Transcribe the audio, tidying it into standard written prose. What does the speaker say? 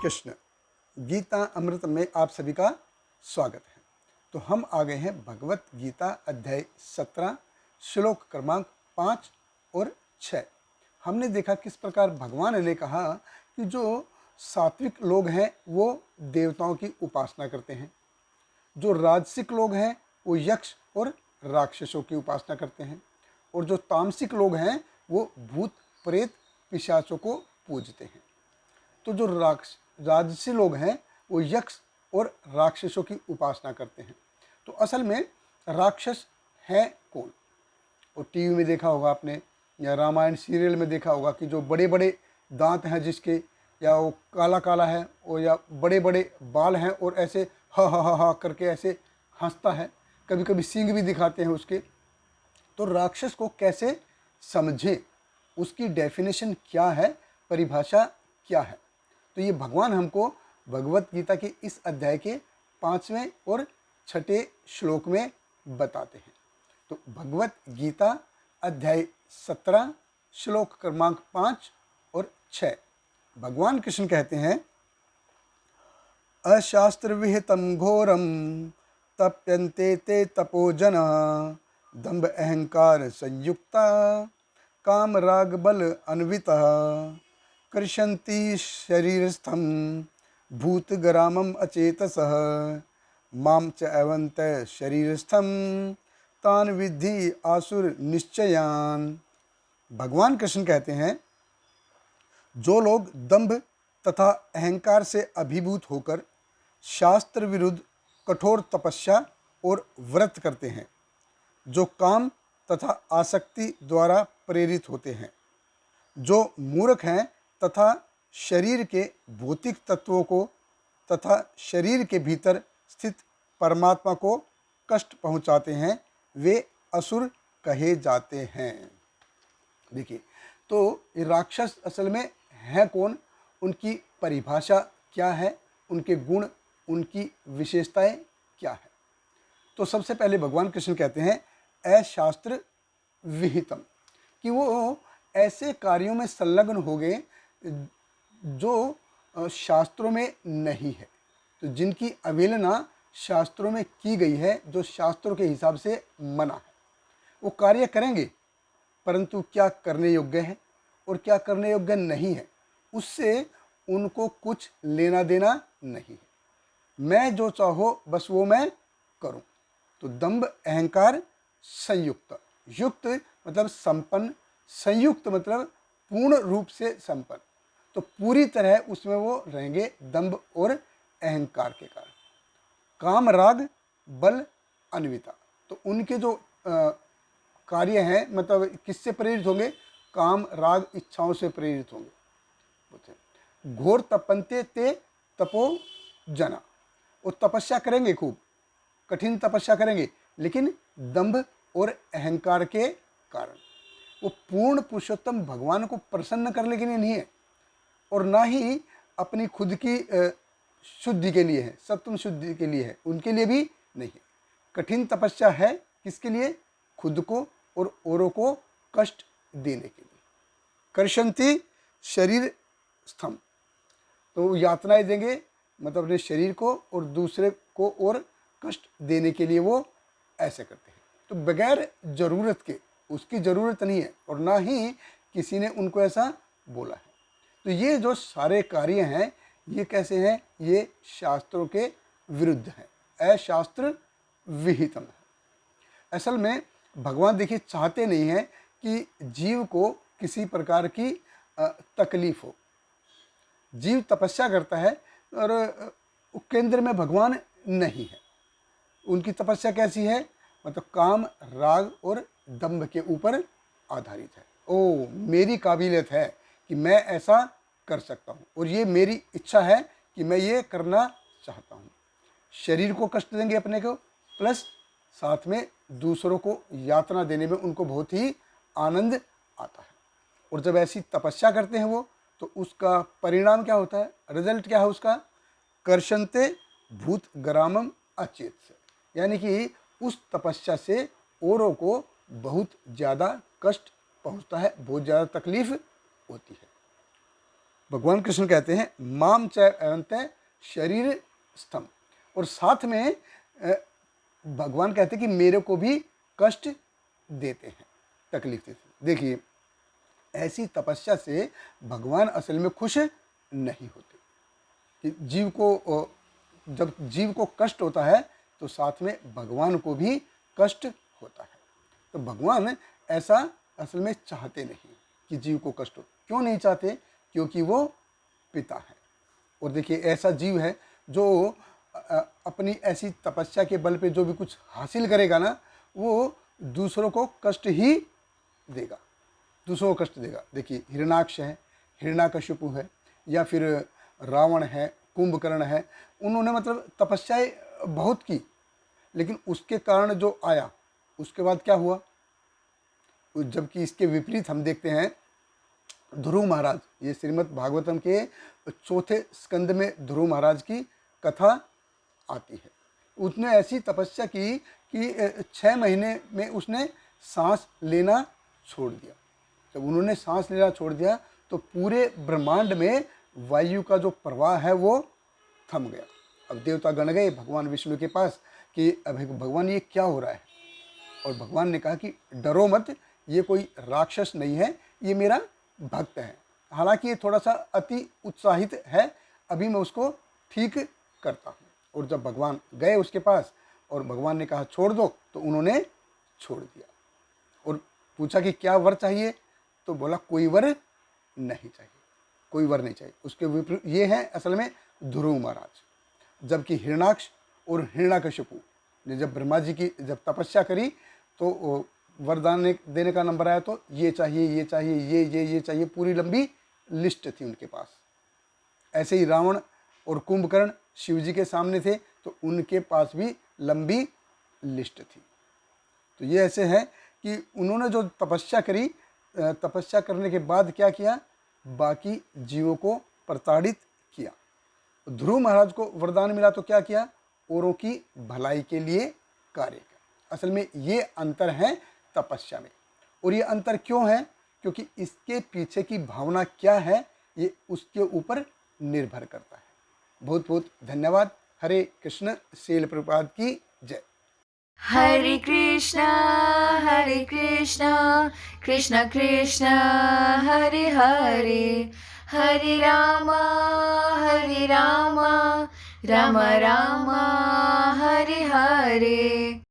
कृष्ण। गीता अमृत में आप सभी का स्वागत है। तो हम आ गए हैं भगवत गीता अध्याय 17 श्लोक क्रमांक 5 और 6। हमने देखा किस प्रकार भगवान ने कहा कि जो सात्विक लोग हैं वो देवताओं की उपासना करते हैं, जो राजसिक लोग हैं वो यक्ष और राक्षसों की उपासना करते हैं, और जो तामसिक लोग हैं वो भूत प्रेत पिशाचों को पूजते हैं। तो जो राजसी लोग हैं वो यक्ष और राक्षसों की उपासना करते हैं। तो असल में राक्षस है कौन? और टीवी में देखा होगा आपने, या रामायण सीरियल में देखा होगा कि जो बड़े बड़े दांत हैं जिसके, या वो काला काला है, और या बड़े बड़े बाल हैं और ऐसे हा करके ऐसे हंसता है, कभी कभी सींग भी दिखाते हैं उसके। तो राक्षस को कैसे समझें, उसकी डेफिनेशन क्या है, परिभाषा क्या है? तो ये भगवान हमको भगवत गीता के इस अध्याय के 5वें और 6ठे श्लोक में बताते हैं। तो भगवत गीता अध्याय 17 श्लोक क्रमांक 5 और 6 भगवान कृष्ण कहते हैं, अशास्त्र विहितम घोरम तप्यन्ते ते तपोजना दंभ अहंकार संयुक्ता काम राग बल अन्विता कृष्यन्ति शरीरस्थम भूतग्रामम अचेतसः माम च एवंत शरीरस्थम तान विद्धि आसुर निश्चयान। भगवान कृष्ण कहते हैं, जो लोग दंभ तथा अहंकार से अभिभूत होकर शास्त्र विरुद्ध कठोर तपस्या और व्रत करते हैं, जो काम तथा आसक्ति द्वारा प्रेरित होते हैं, जो मूर्ख हैं तथा शरीर के भौतिक तत्वों को तथा शरीर के भीतर स्थित परमात्मा को कष्ट पहुंचाते हैं, वे असुर कहे जाते हैं। देखिए, तो ये राक्षस असल में है कौन, उनकी परिभाषा क्या है, उनके गुण, उनकी विशेषताएं क्या है? तो सबसे पहले भगवान कृष्ण कहते हैं अशास्त्र विहितम, कि वो ऐसे कार्यों में संलग्न हो गए जो शास्त्रों में नहीं है, तो जिनकी अवहेलना शास्त्रों में की गई है, जो शास्त्रों के हिसाब से मना है, वो कार्य करेंगे, परंतु क्या करने योग्य है और क्या करने योग्य नहीं है, उससे उनको कुछ लेना देना नहीं है। मैं जो चाहो बस वो मैं करूं। तो दंभ अहंकार संयुक्त, युक्त मतलब संपन्न, संयुक्त मतलब पूर्ण रूप से संपन्न, तो पूरी तरह उसमें वो रहेंगे दंभ और अहंकार के कारण। काम राग बल अन्विता, तो उनके जो कार्य हैं मतलब किससे प्रेरित होंगे? काम राग इच्छाओं से प्रेरित होंगे। घोर तपन्ते ते तपो जना, वो तपस्या करेंगे, खूब कठिन तपस्या करेंगे, लेकिन दंभ और अहंकार के कारण। वो पूर्ण पुरुषोत्तम भगवान को प्रसन्न करने के लिए नहीं है, और ना ही अपनी खुद की शुद्धि के लिए है, सत्व शुद्धि के लिए है, उनके लिए भी नहीं है। कठिन तपस्या है किसके लिए? खुद को और औरों को कष्ट देने के लिए। कर्षन्ति शरीर स्थम, तो यातनाएं देंगे, मतलब अपने शरीर को और दूसरे को और कष्ट देने के लिए वो ऐसे करते हैं। तो बगैर जरूरत के, उसकी जरूरत नहीं है और ना ही किसी ने उनको ऐसा बोला है। तो ये जो सारे कार्य हैं ये कैसे हैं? ये शास्त्रों के विरुद्ध हैं, अशास्त्र विहितम है। असल में भगवान देखिए चाहते नहीं हैं कि जीव को किसी प्रकार की तकलीफ हो। जीव तपस्या करता है और केंद्र में भगवान नहीं है। उनकी तपस्या कैसी है? मतलब काम राग और दंभ के ऊपर आधारित है। ओ, मेरी काबिलियत है कि मैं ऐसा कर सकता हूँ, और ये मेरी इच्छा है कि मैं ये करना चाहता हूँ। शरीर को कष्ट देंगे अपने को, प्लस साथ में दूसरों को यातना देने में उनको बहुत ही आनंद आता है। और जब ऐसी तपस्या करते हैं वो, तो उसका परिणाम क्या होता है? रिजल्ट क्या है उसका? कर्षन्ते भूत ग्रामम अचेत से, यानी कि उस तपस्या से औरों को बहुत ज़्यादा कष्ट पहुंचता है, बहुत ज़्यादा तकलीफ होती है। भगवान कृष्ण कहते हैं माम च एवंत शरीर स्थम, और साथ में भगवान कहते हैं कि मेरे को भी कष्ट देते हैं, तकलीफ देते हैं। देखिए, ऐसी तपस्या से भगवान असल में खुश नहीं होते कि जीव को जब जीव को कष्ट होता है तो साथ में भगवान को भी कष्ट होता है। तो भगवान ऐसा असल में चाहते नहीं कि जीव को कष्ट हो। क्यों नहीं चाहते? क्योंकि वो पिता है। और देखिए, ऐसा जीव है जो अपनी ऐसी तपस्या के बल पे जो भी कुछ हासिल करेगा ना, वो दूसरों को कष्ट ही देगा, दूसरों को कष्ट देगा। देखिए, हिरणाक्ष है, हिरण्याकशिपु है, या फिर रावण है, कुंभकर्ण है, उन्होंने मतलब तपस्याएं बहुत की, लेकिन उसके कारण जो आया उसके बाद क्या हुआ? जबकि इसके विपरीत हम देखते हैं ध्रुव महाराज, ये श्रीमद् भागवतम के चौथे स्कंद में ध्रुव महाराज की कथा आती है। उसने ऐसी तपस्या की कि 6 महीने में उसने सांस लेना छोड़ दिया। जब उन्होंने सांस लेना छोड़ दिया तो पूरे ब्रह्मांड में वायु का जो प्रवाह है वो थम गया। अब देवता गण गए भगवान विष्णु के पास कि अभी भगवान ये क्या हो रहा है? और भगवान ने कहा कि डरो मत, ये कोई राक्षस नहीं है, ये मेरा भक्त है। हालांकि ये थोड़ा सा अति उत्साहित है, अभी मैं उसको ठीक करता हूँ। और जब भगवान गए उसके पास और भगवान ने कहा छोड़ दो, तो उन्होंने छोड़ दिया। और पूछा कि क्या वर चाहिए? तो बोला कोई वर नहीं चाहिए, कोई वर नहीं चाहिए। उसके विपरीत ये है असल में ध्रुव महाराज। जबकि हिरणाक्ष और हिरण्याकशिपु ने जब ब्रह्मा जी की जब तपस्या करी तो वरदान देने का नंबर आया तो ये चाहिए, ये चाहिए, ये चाहिए, पूरी लंबी लिस्ट थी उनके पास। ऐसे ही रावण और कुंभकर्ण शिव जी के सामने थे तो उनके पास भी लंबी लिस्ट थी। तो ये ऐसे है कि उन्होंने जो तपस्या करी, तपस्या करने के बाद क्या किया? बाकी जीवों को प्रताड़ित किया। ध्रुव महाराज को वरदान मिला तो क्या किया? औरों की भलाई के लिए कार्य किया। असल में ये अंतर है तपस्या में। और ये अंतर क्यों है? क्योंकि इसके पीछे की भावना क्या है ये उसके ऊपर निर्भर करता है। बहुत बहुत धन्यवाद। हरे कृष्ण। शैल प्रभुपाद की जय। Hare Krishna, Hare Krishna, Krishna Krishna, Hare Hare, Hare Rama, Hare Rama, Rama Rama, Hare Hare.